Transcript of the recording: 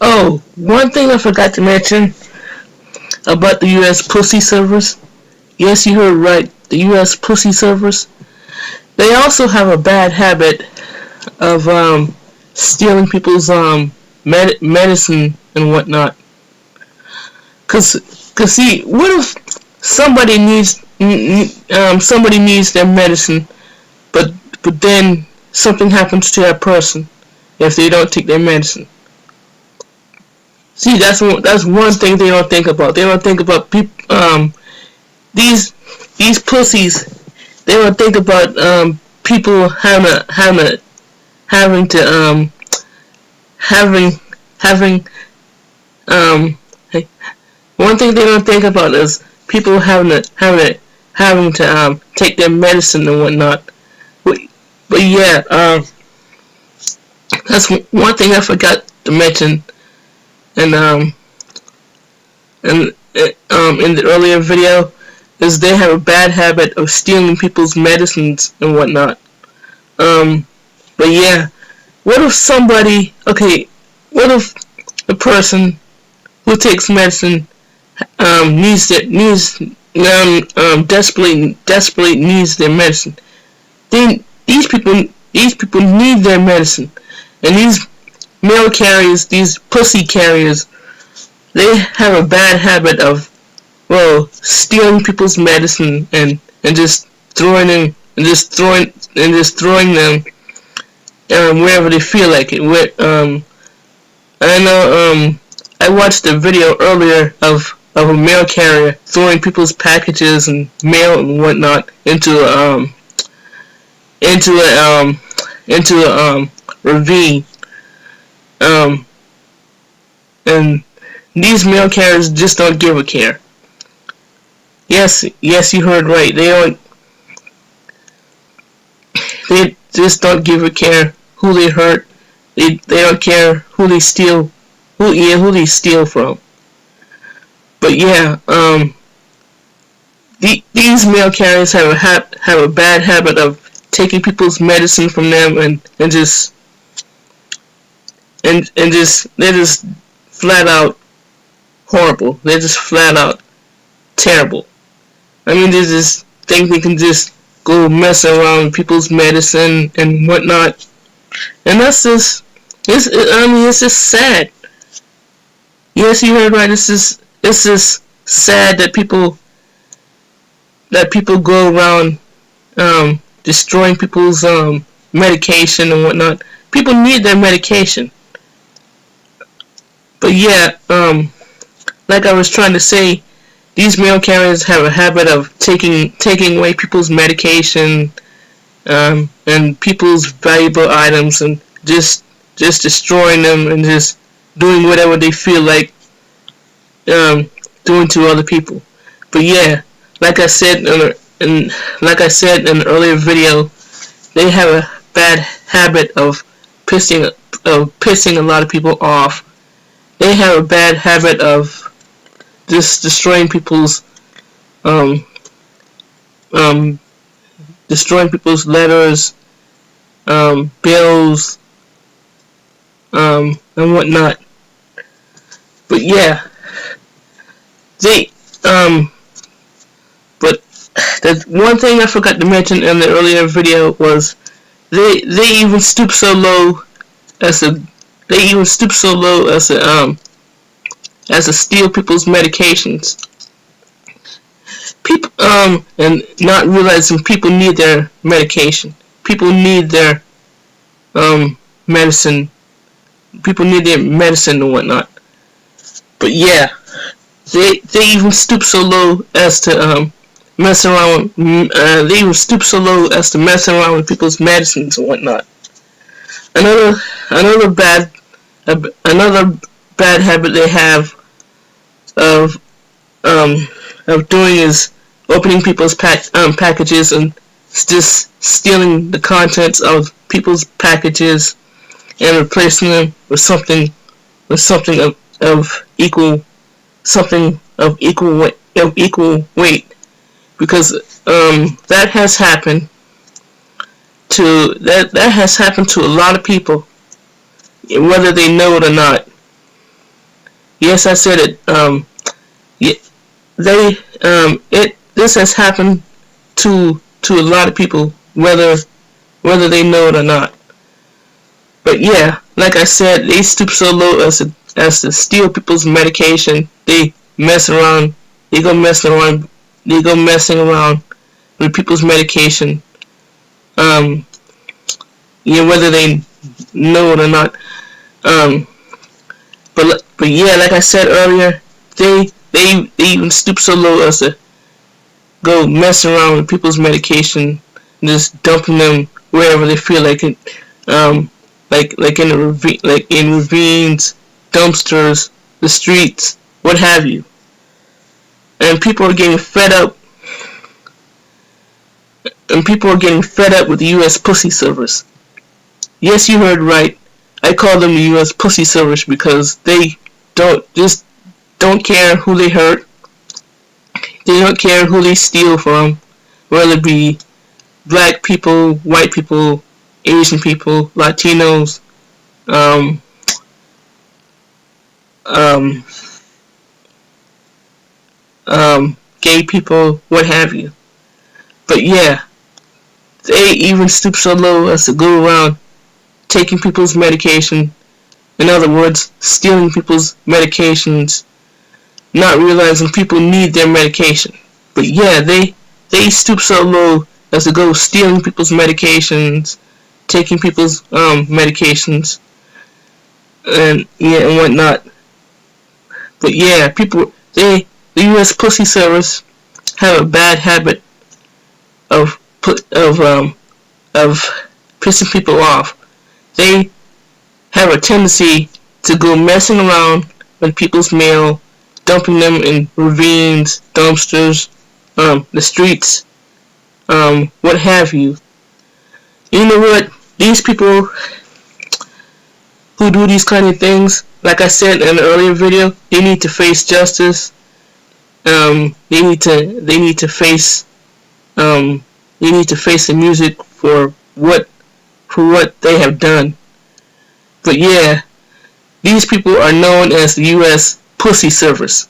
Oh, one thing I forgot to mention about the U.S. pussy servers. Yes, you heard right. The U.S. pussy servers. They also have a bad habit of stealing people's medicine and whatnot. Cause see, what if somebody needs their medicine, but then something happens to that person if they don't take their medicine. See, that's one thing they don't think about. They don't think about these pussies. They don't think about people having to having having um one thing they don't think about is people having to take their medicine and whatnot. But yeah, that's one thing I forgot to mention, and in the earlier video, is they have a bad habit of stealing people's medicines and whatnot. But yeah, what if somebody, okay, what if a person who takes medicine desperately needs their medicine? These people need their medicine, and these mail carriers, these pussy carriers, they have a bad habit of, well, stealing people's medicine and just throwing them wherever they feel like it. I know I watched a video earlier of a mail carrier throwing people's packages and mail and whatnot into a ravine. And these mail carriers just don't give a care. Yes, you heard right. They just don't give a care who they hurt. They don't care who they steal from. But yeah, these mail carriers have a bad habit of taking people's medicine from them and they're just flat out horrible. They're just flat out terrible. I mean, they just think they can just go mess around with people's medicine and whatnot, and that's just it's just sad. Yes, you heard right. It's just sad that people go around destroying people's medication and whatnot. People need their medication. But yeah, like I was trying to say, these mail carriers have a habit of taking away people's medication and people's valuable items and just destroying them and just doing whatever they feel like doing to other people. But yeah, like I said in an earlier video, they have a bad habit of pissing a lot of people off. They have a bad habit of just destroying people's letters, bills, and whatnot. But yeah, but the one thing I forgot to mention in the earlier video was they even stoop so low as to steal people's medications. People and not realizing people need their medication. People need their medicine. People need their medicine and whatnot. But yeah, they even stoop so low as to mess around. They even stoop so low as to mess around with people's medicines and whatnot. Another bad habit they have of doing is opening people's packages and just stealing the contents of people's packages and replacing them with something of equal weight, because that has happened to a lot of people, whether they know it or not. Yes, I said it. Yeah, this has happened to a lot of people, whether they know it or not. But yeah, like I said, they stoop so low as to steal people's medication. They mess around. They go messing around. They go messing around with people's medication. Um, whether they know it or not. Um, but yeah, like I said earlier, they even stoop so low as to go mess around with people's medication, and just dumping them wherever they feel like it. Like in ravines, dumpsters, the streets, what have you. And people are getting fed up. And people are getting fed up with the U.S. pussy service. Yes, you heard right. I call them the U.S. pussy service because they don't care who they hurt. They don't care who they steal from, whether it be black people, white people, Asian people, Latinos, um, um, gay people, what have you. But yeah, they even stoop so low as to go around taking people's medication. In other words, stealing people's medications, not realizing people need their medication. But yeah, they stoop so low as to go stealing people's medications, taking people's medications, and whatnot. But yeah, the U.S. Pussy Service have a bad habit of pissing people off. They have a tendency to go messing around with people's mail, dumping them in ravines, dumpsters, the streets, what have you. You know what? These people who do these kind of things, like I said in an earlier video, they need to face justice. They need to face the music for what they have done. But yeah, these people are known as the U.S. Pussy Service.